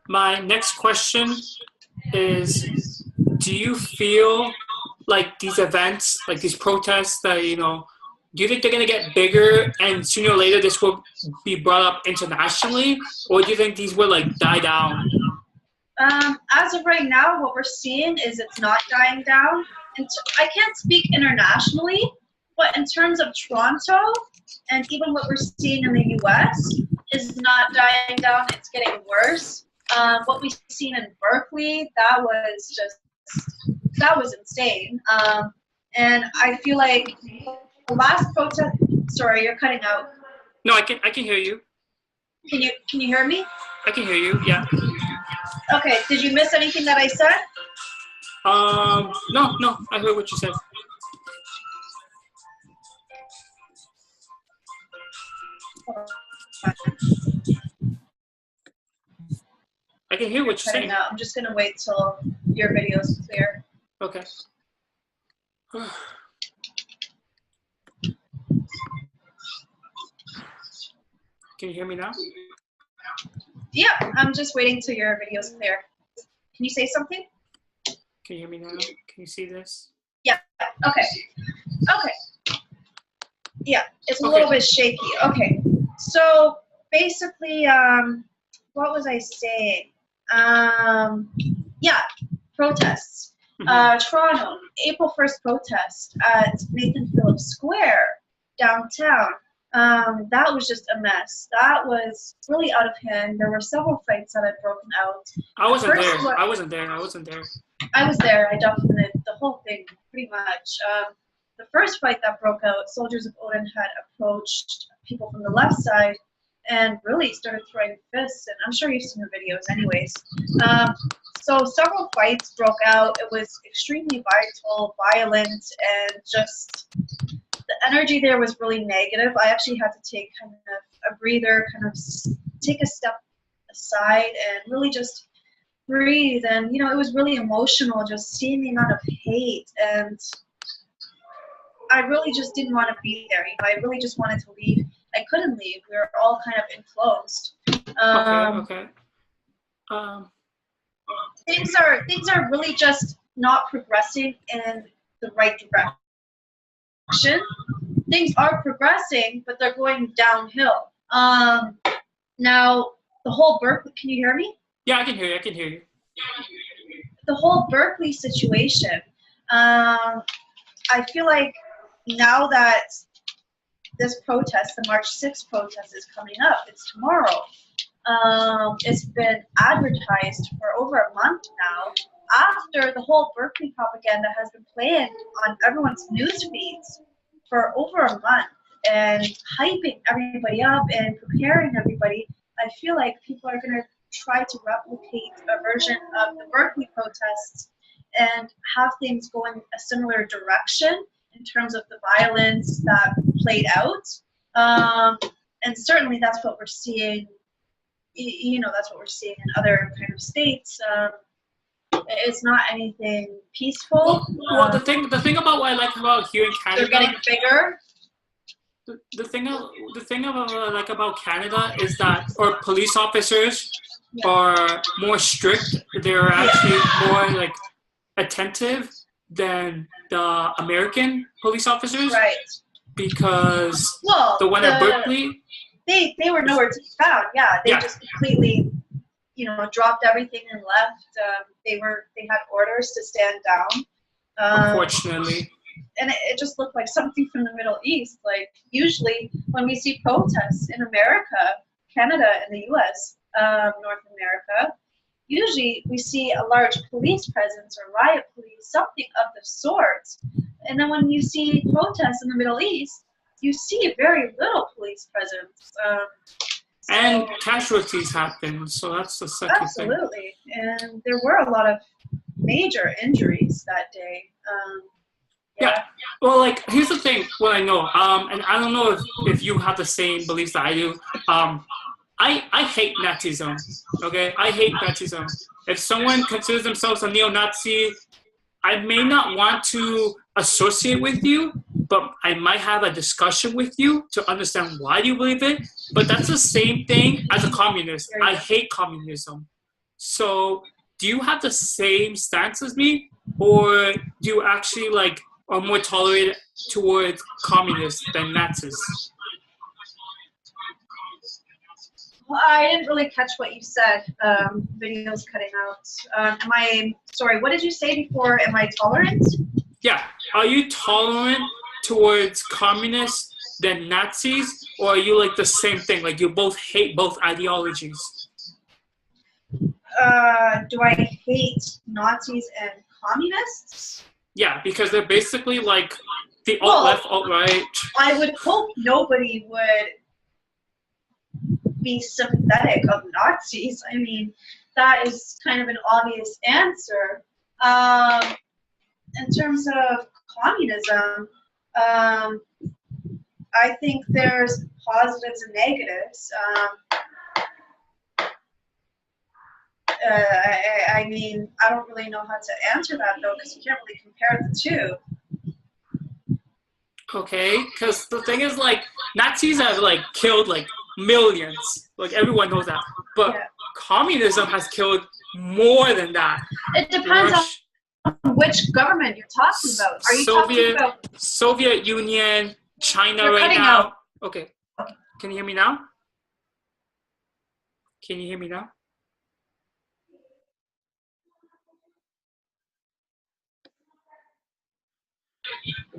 My next question is, do you feel like these events, like these protests that, do you think they're going to get bigger and sooner or later this will be brought up internationally? Or do you think these will like die down? As of right now, what we're seeing is it's not dying down. And I can't speak internationally, but in terms of Toronto and even what we're seeing in the US is not dying down, it's getting worse. What we've seen in Berkeley, that was insane. And I feel like the last protest, sorry, you're cutting out. No, I can hear you. Can you hear me? I can hear you, yeah. Okay, did you miss anything that I said? No, I heard what you said. I can hear what you're saying. I'm just gonna wait till your video's clear. Okay. Can you hear me now? Yeah, I'm just waiting till your video's clear. Can you say something? Can you hear me now? Can you see this? Yeah, okay. Yeah, it's a little bit shaky. Okay, so basically, what was I saying? Yeah, protests. Toronto, April 1st protest at Nathan Phillips Square, downtown. That was just a mess. That was really out of hand. There were several fights that had broken out. I wasn't there. I was there. I documented the whole thing pretty much. The first fight that broke out, soldiers of Odin had approached people from the left side and really started throwing fists. And I'm sure you've seen the videos anyways. So several fights broke out. It was extremely violent, and just the energy there was really negative. I actually had to take kind of a breather, kind of take a step aside and really just breathe. And, it was really emotional just seeing the amount of hate. And I really just didn't want to be there. I really just wanted to leave. I couldn't leave. We were all kind of enclosed. Okay. Things are really just not progressing in the right direction. Things are progressing, but they're going downhill. Now, the whole Berkeley, can you hear me? Yeah, I can hear you. The whole Berkeley situation, I feel like now that this protest, the March 6th protest is coming up, it's tomorrow. It's been advertised for over a month now, after the whole Berkeley propaganda has been playing on everyone's news feeds for over a month and hyping everybody up and preparing everybody. I feel like people are going to try to replicate a version of the Berkeley protests and have things going a similar direction in terms of the violence that played out. And certainly that's what we're seeing, that's what we're seeing in other kind of states. It's not anything peaceful. Well, the thing about what I like about here in Canada, they're getting bigger. The thing about what I like about Canada is that our police officers are more strict. They're actually more like attentive than the American police officers. Right. Because the one at Berkeley, they were nowhere to be found. Yeah, they just completely, dropped everything and left. They had orders to stand down. Unfortunately. And it just looked like something from the Middle East. Like, usually when we see protests in America, Canada, and the U.S., North America, usually we see a large police presence or riot police, something of the sort. And then when you see protests in the Middle East, you see very little police presence. And casualties happen, so that's the second thing. Absolutely. And there were a lot of major injuries that day. Yeah. Well, like, here's the thing, what I know, and I don't know if you have the same beliefs that I do. I hate Nazism, okay? I hate Nazism. If someone considers themselves a neo-Nazi, I may not want to associate with you, but I might have a discussion with you to understand why you believe it. But that's the same thing as a communist. I hate communism. So do you have the same stance as me, or do you actually like are more tolerant towards communists than Nazis? Well, I didn't really catch what you said. Video's cutting out. Sorry, what did you say before? Am I tolerant? Yeah. Are you tolerant towards communists than Nazis, or are you like the same thing? Like you both hate both ideologies? Do I hate Nazis and communists? Yeah, because they're basically like the alt-left, alt-right. I would hope nobody would be sympathetic of Nazis. I mean, that is kind of an obvious answer. In terms of communism, I think there's positives and negatives. I mean, I don't really know how to answer that though, because you can't really compare the two. Okay, because the thing is, like, Nazis have like killed like millions, like everyone knows that. But communism has killed more than that. It depends on which government you're talking about. Are you talking about Soviet Union, China You're right cutting now? out. Okay, can you hear me now? Can you hear me now?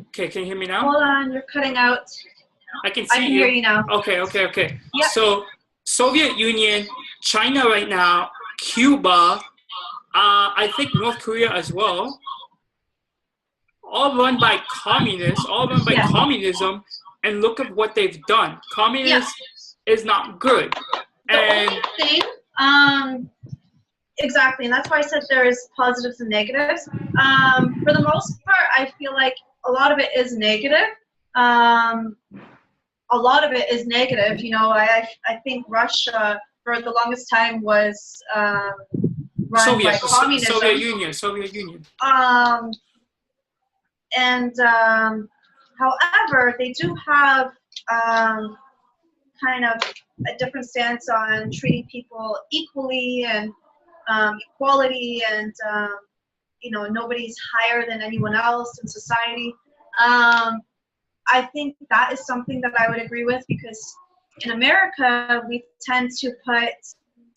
Okay, can you hear me now? Hold on, you're cutting out. I can see hear you now. Okay. Yep. So Soviet Union, China right now, Cuba, I think North Korea as well, all run by communists, all run by communism, and look at what they've done. Communism is not good. The only thing, exactly, and that's why I said there is positives and negatives. For the most part, I feel like a lot of it is negative. A lot of it is negative. You know, I think Russia for the longest time was run by communism. Soviet Union. However, they do have kind of a different stance on treating people equally and equality, and you know, nobody's higher than anyone else in society. I think that is something that I would agree with, because in America we tend to put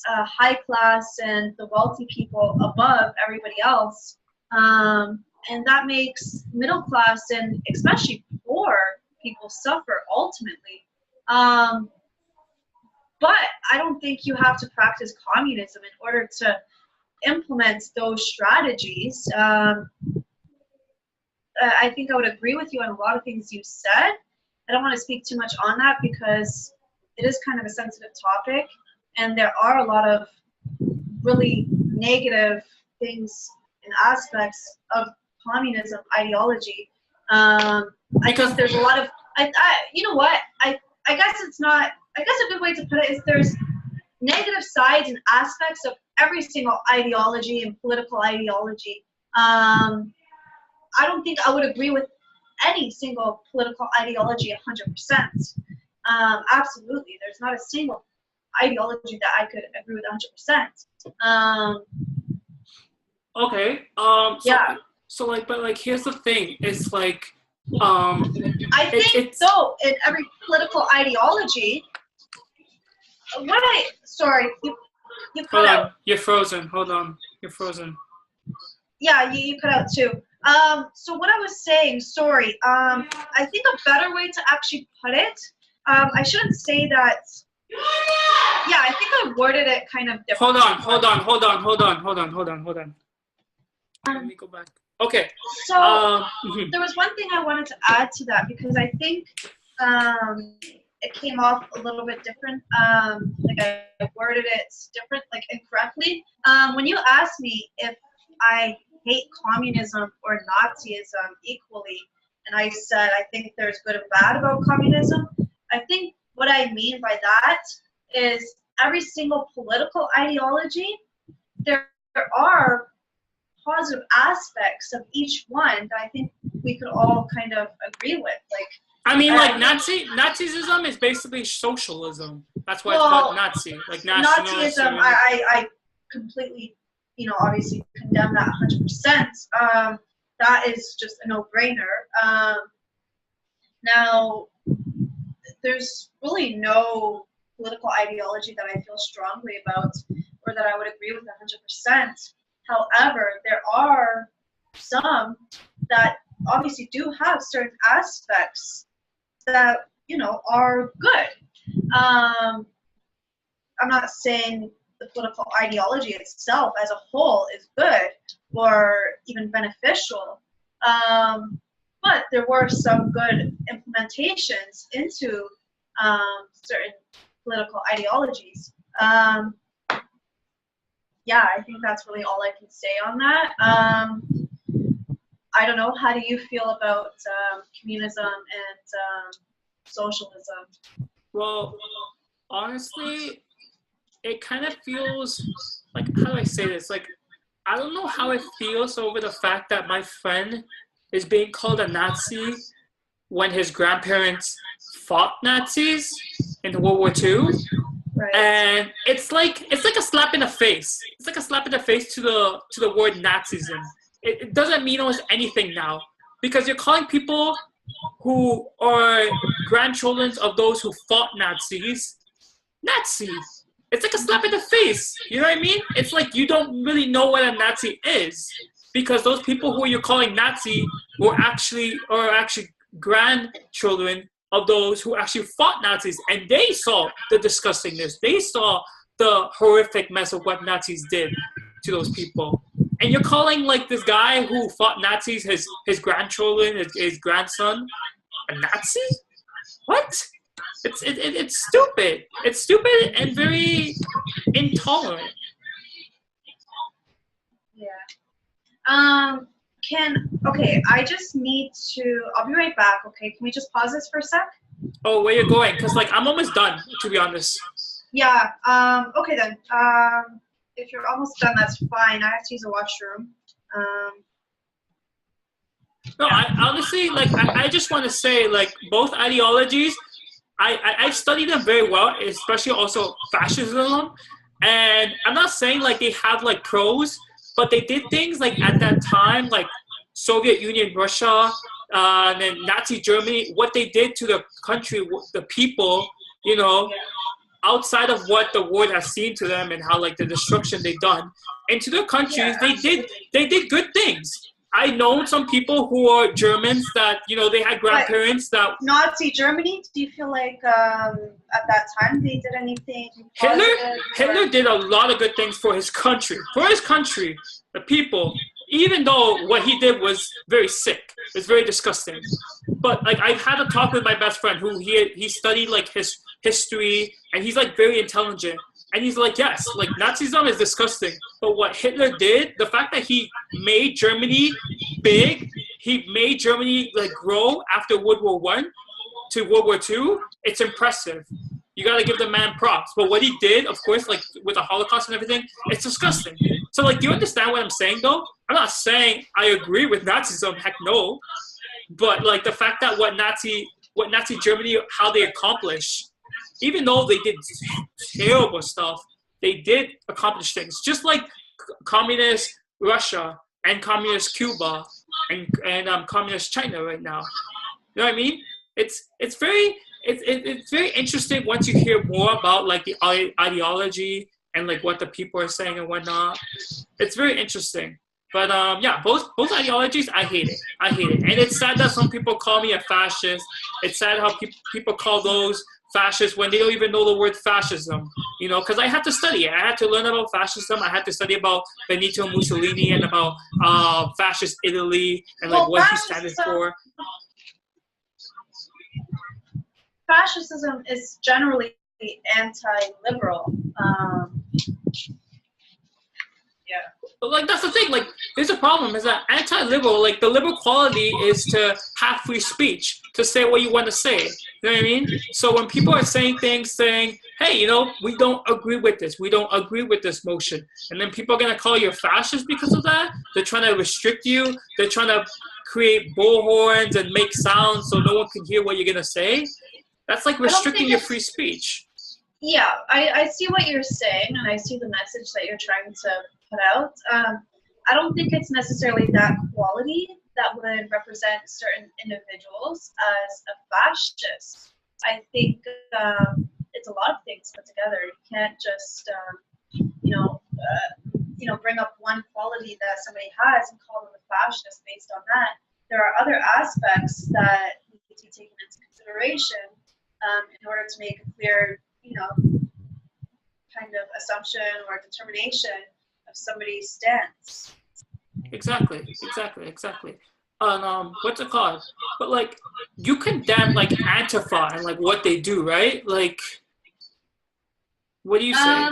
high class and the wealthy people above everybody else, and that makes middle class and especially poor people suffer ultimately. But I don't think you have to practice communism in order to implement those strategies. I think I would agree with you on a lot of things you said. I don't want to speak too much on that because it is kind of a sensitive topic, and there are a lot of really negative things and aspects of communism ideology. I think there's a lot of, you know what, I guess it's not, I guess a good way to put it is there's negative sides and aspects of every single ideology and political ideology. I don't think I would agree with any single political ideology 100%. Absolutely, there's not a single ideology that I could agree with 100%. Okay. So like, but like, here's the thing. It's like, I think though in every political ideology. Sorry, you cut out. On, you're frozen. Hold on, you're frozen. Yeah, you cut out too. So what I was saying, sorry, I think a better way to actually put it, I shouldn't say that. Yeah, I think I worded it kind of differently. Hold on. Let me go back. Okay. So there was one thing I wanted to add to that, because I think it came off a little bit different. Like I worded it different, like incorrectly. When you asked me if I hate communism or Nazism equally, and I said I think there's good and bad about communism, I think what I mean by that is every single political ideology, there are positive aspects of each one that I think we could all kind of agree with. Like, I mean, like Nazism is basically socialism. That's why it's called Nazi. Like Nazism, I completely, obviously condemn that 100%. That is just a no-brainer. Now, there's really no political ideology that I feel strongly about or that I would agree with 100%. However, there are some that obviously do have certain aspects that, are good. I'm not saying the political ideology itself as a whole is good or even beneficial, but there were some good implementations into certain political ideologies. Yeah, I think that's really all I can say on that. I don't know, how do you feel about communism and socialism? Well, honestly, it kind of feels like, how do I say this? Like, I don't know how it feels over the fact that my friend is being called a Nazi when his grandparents fought Nazis in World War II. Right. And it's like a slap in the face. It's like a slap in the face to the word Nazism. It doesn't mean almost anything now, because you're calling people who are grandchildren of those who fought Nazis Nazi. It's like a slap in the face. You know what I mean? It's like you don't really know what a Nazi is, because those people who you're calling Nazi are actually grandchildren of those who actually fought Nazis, and they saw the disgustingness. They saw the horrific mess of what Nazis did to those people. And you're calling like this guy who fought Nazis, his grandchildren, his grandson, a Nazi? What? It's stupid. It's stupid and very intolerant. Yeah. Okay, I just need to, I'll be right back, okay? Can we just pause this for a sec? Oh, where you going? Because, like, I'm almost done, to be honest. Yeah, okay then. If you're almost done, that's fine. I have to use a washroom. No, I honestly, like, I just want to say, like, both ideologies, I studied them very well, especially also fascism. And I'm not saying, like, they have, like, pros, but they did things, like, at that time, like, Soviet Union, Russia, and then Nazi Germany, what they did to the country, the people, outside of what the world has seen to them and how, like, the destruction they've done. And to their countries, they did good things. I know some people who are Germans that, they had grandparents that... Nazi Germany, do you feel like at that time they did anything positive? Hitler did a lot of good things for his country. For his country, the people, even though what he did was very sick. It's very disgusting. But, like, I've had a talk with my best friend who he studied, like, his history, and he's, like, very intelligent. And he's like, yes, like, Nazism is disgusting. But what Hitler did, the fact that he made Germany big, he made Germany, like, grow after World War I to World War II, it's impressive. You got to give the man props. But what he did, of course, like, with the Holocaust and everything, it's disgusting. So, like, do you understand what I'm saying, though? I'm not saying I agree with Nazism, heck no. But, like, the fact that what Nazi Germany, how they accomplished, even though they did terrible stuff, they did accomplish things. Just like communist Russia and communist Cuba and communist China right now. You know what I mean? It's very interesting once you hear more about, like, the ideology and, like, what the people are saying and whatnot. It's very interesting. But yeah, both ideologies, I hate it. And it's sad that some people call me a fascist. It's sad how people call those fascist when they don't even know the word fascism, because I had to study it. I had to learn about fascism. I had to study about Benito Mussolini and about fascist Italy and, like, what he stands for. Fascism is generally anti-liberal. Yeah. But, like, that's the thing. Like, there's a problem. Is that anti-liberal, like, the liberal quality is to have free speech, to say what you want to say. You know what I mean? So when people are saying things, saying, hey, we don't agree with this. We don't agree with this motion. And then people are going to call you a fascist because of that. They're trying to restrict you. They're trying to create bullhorns and make sounds so no one can hear what you're gonna say, that's like restricting your free speech. Yeah, I see what you're saying, and I see the message that you're trying to put out. I don't think it's necessarily that quality that would represent certain individuals as a fascist. I think it's a lot of things put together. You can't just, bring up one quality that somebody has and call them a fascist based on that. There are other aspects that need to be taken into consideration in order to make a clear, kind of assumption or determination of somebody's stance. Exactly. And what's it called? But like, you condemn like Antifa and like what they do, right? Like, what do you say?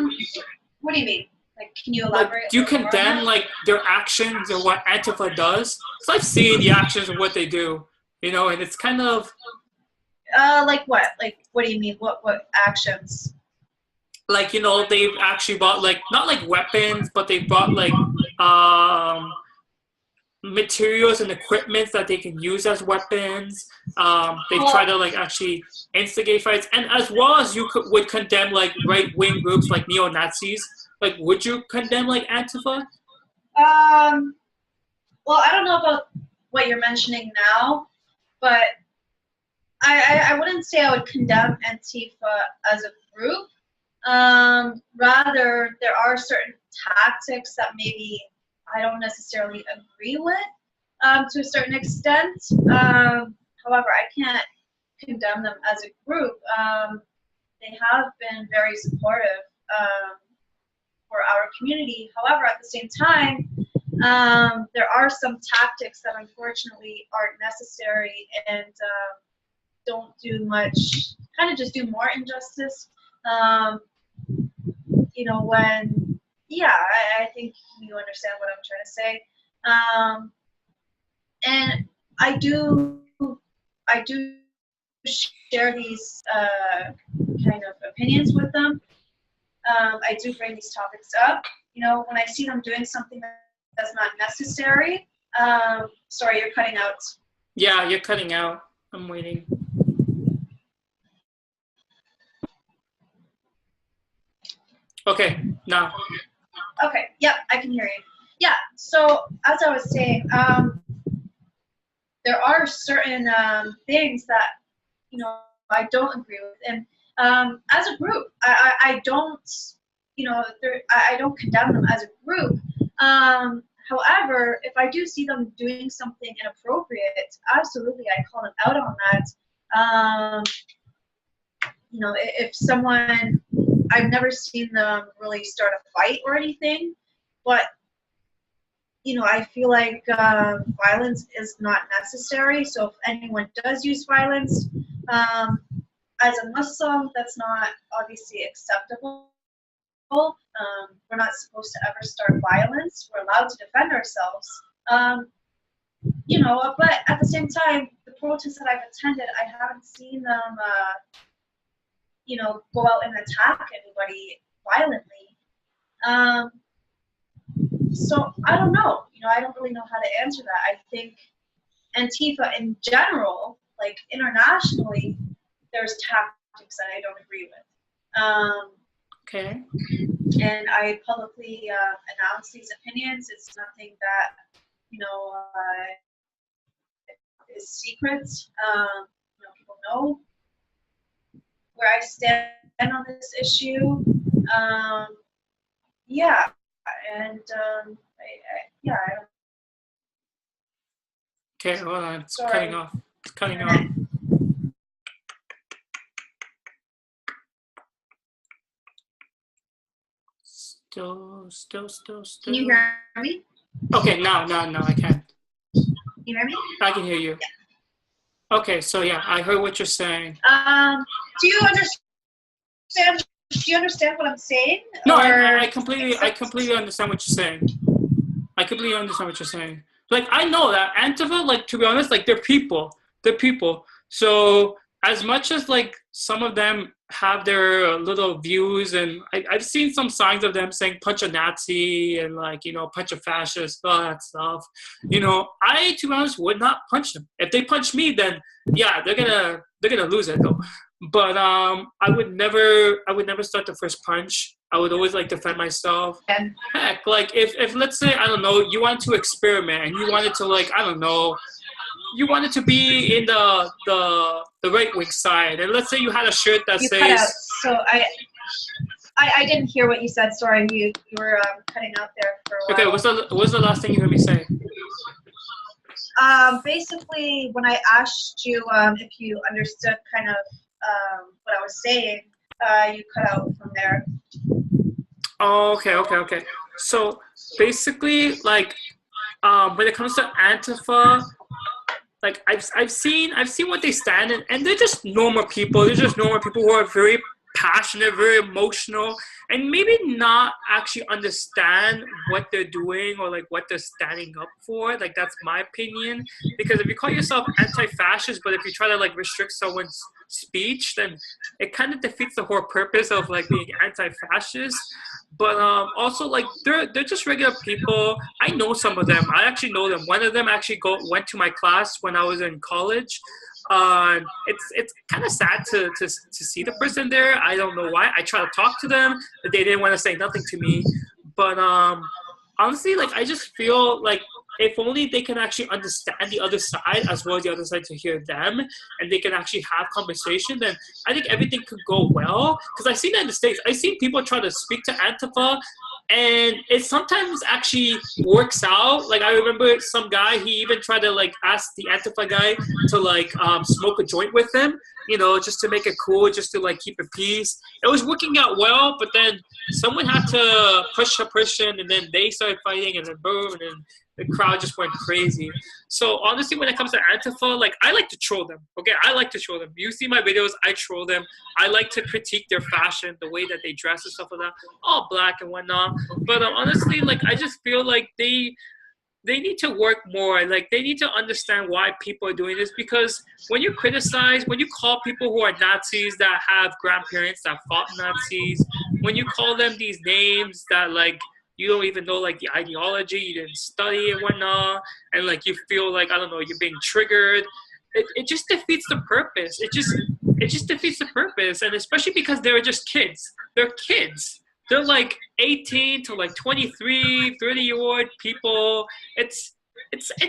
What do you mean? Like, can you elaborate? Like, do you condemn like their actions and what Antifa does? Because I've seen the actions and what they do, and it's kind of. Like what? Like, what do you mean? What actions? Like, they've actually bought like not like weapons, but they bought like materials and equipment that they can use as weapons. They try to like actually instigate fights, and as well as you would condemn like right-wing groups like neo-Nazis. Like, would you condemn like Antifa? Well, I don't know about what you're mentioning now, but I wouldn't say I would condemn Antifa as a group. Rather, there are certain tactics that maybe I don't necessarily agree with to a certain extent. However, I can't condemn them as a group. They have been very supportive for our community. However, at the same time, there are some tactics that unfortunately aren't necessary and don't do much, kind of just do more injustice. I think you understand what I'm trying to say. And I do share these kind of opinions with them. I do bring these topics up. When I see them doing something that's not necessary. Sorry, you're cutting out. Yeah, you're cutting out. I'm waiting. Okay, now. Okay, yep, I can hear you. Yeah, so as I was saying, there are certain things that, I don't agree with. And as a group, I don't, I don't condemn them as a group. However, if I do see them doing something inappropriate, absolutely, I call them out on that. If someone, I've never seen them really start a fight or anything, but I feel like violence is not necessary. So if anyone does use violence, as a Muslim, that's not obviously acceptable. We're not supposed to ever start violence. We're allowed to defend ourselves. But at the same time, the protests that I've attended, I haven't seen them, go out and attack anybody violently. So I don't know. I don't really know how to answer that. I think Antifa in general, like internationally, there's tactics that I don't agree with. Okay. And I publicly announce these opinions. It's nothing that, is secret. People know where I stand on this issue. And I don't. Okay, hold on. It's Sorry. cutting off. It's cutting off. Still. Can you hear me? Okay, now I can. Can you hear me? I can hear you. Yeah. Okay, so yeah, I heard what you're saying. Do you understand? Do you understand what I'm saying? No, I completely understand what you're saying. I completely understand what you're saying. Like, I know that Antifa, like, to be honest, like, they're people. So as much as like some of them have their little views, and I've seen some signs of them saying punch a Nazi and like, you know, punch a fascist, all that stuff. You know, I, to be honest, would not punch them. If they punch me, then yeah, they're gonna lose it though. But I would never start the first punch. I would always like defend myself. And Heck, like if let's say, I don't know, you want to experiment and you wanted to, like, I don't know, you wanted to be in the right wing side, and let's say you had a shirt that you says, cut out. So I didn't hear what you said. Sorry, you were cutting out there for a while. okay, what's the last thing you heard me say? Basically, when I asked you if you understood kind of what I was saying, you cut out from there. Oh, okay. So basically, like, when it comes to Antifa, like I've seen what they stand in, and they're just normal people. They're just normal people who are very passionate, very emotional, and maybe not actually understand what they're doing or like what they're standing up for. Like, that's my opinion. Because if you call yourself anti-fascist, but if you try to like restrict someone's speech, then it kind of defeats the whole purpose of like being anti-fascist. But also, like, they're just regular people. I know some of them. I actually know them. One of them actually went to my class when I was in college. It's kind of sad to see the person there. I don't know why. I try to talk to them, but they didn't want to say nothing to me. But honestly, like, I just feel like if only they can actually understand the other side as well as the other side to hear them, and they can actually have conversation, then I think everything could go well. Because I've seen that in the States. I've seen people try to speak to Antifa, and it sometimes actually works out. Like, I remember some guy, he even tried to like ask the Antifa guy to like smoke a joint with him, you know, just to make it cool, just to like keep it peace. It was working out well, but then someone had to push a person, and then they started fighting, and then boom, and then the crowd just went crazy. So honestly, when it comes to Antifa, like, I like to troll them. Okay, I like to troll them. You see my videos, I troll them. I like to critique their fashion, the way that they dress and stuff like that, all black and whatnot. But honestly, like, I just feel like they need to work more. Like, they need to understand why people are doing this. Because when you criticize, when you call people who are Nazis that have grandparents that fought Nazis, when you call them these names that like you don't even know like the ideology, you didn't study and whatnot, and like you feel like, I don't know, you're being triggered, it just defeats the purpose. It just defeats the purpose. And especially because they're just kids. They're kids. They're like 18 to like 23, 30-year-old people. It's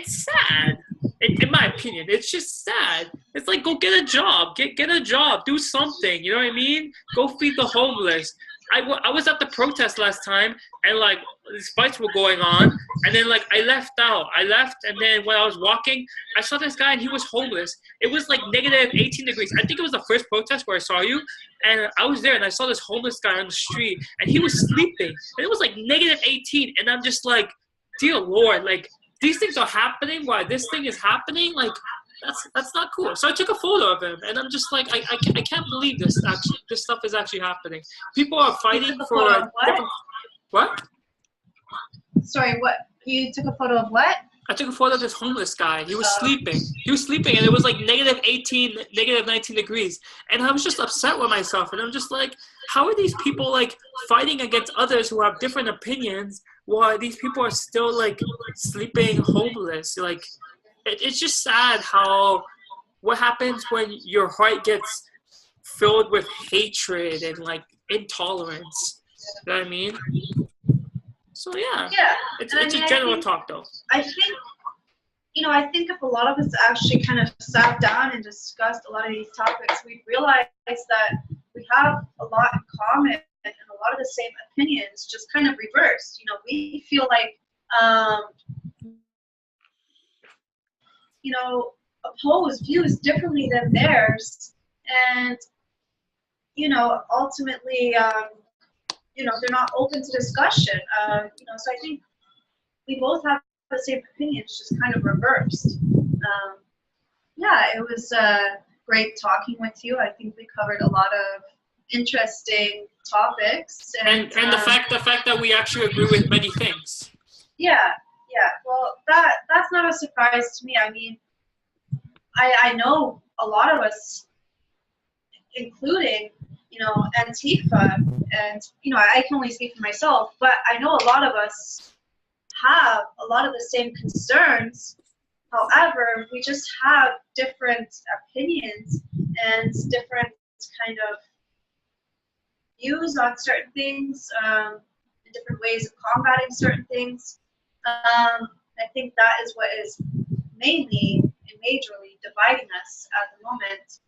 sad. In my opinion, it's just sad. It's like, go get a job. Get a job. Do something. You know what I mean? Go feed the homeless. I was at the protest last time, and like these fights were going on, and then like I left, and then when I was walking, I saw this guy, and he was homeless. It was like negative 18 degrees. I think it was the first protest where I saw you, and I was there, and I saw this homeless guy on the street, and he was sleeping, and it was like negative 18, and I'm just like, dear Lord, like, these things are happening while this thing is happening, like, that's not cool. So I took a photo of him, and I'm just like, I can't believe this stuff is actually happening. People are fighting for different. What? Sorry, what? You took a photo of what? I took a photo of this homeless guy. He was sleeping. And it was like negative 18, negative 19 degrees. And I was just upset with myself. And I'm just like, how are these people like fighting against others who have different opinions while these people are still like sleeping homeless? Like, it's just sad what happens when your heart gets filled with hatred and like intolerance. You know what I mean? So yeah, it's a general talk though. I think, I think if a lot of us actually kind of sat down and discussed a lot of these topics, we'd realize that we have a lot in common and a lot of the same opinions, just kind of reversed. We feel like, oppose views differently than theirs, and ultimately they're not open to discussion. So I think we both have the same opinions, just kind of reversed. It was great talking with you. I think we covered a lot of interesting topics, and the fact that we actually agree with many things. Well, that's not a surprise to me. I mean, I know a lot of us, including Antifa, and I can only speak for myself, but I know a lot of us have a lot of the same concerns. However, we just have different opinions and different kind of views on certain things, different ways of combating certain things. I think that is what is mainly and majorly dividing us at the moment.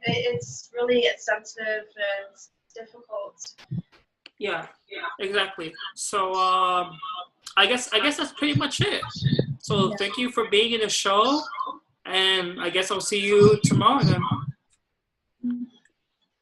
It's really sensitive and difficult. Yeah, exactly. So I guess that's pretty much it. So thank you for being in the show, and I guess I'll see you tomorrow then.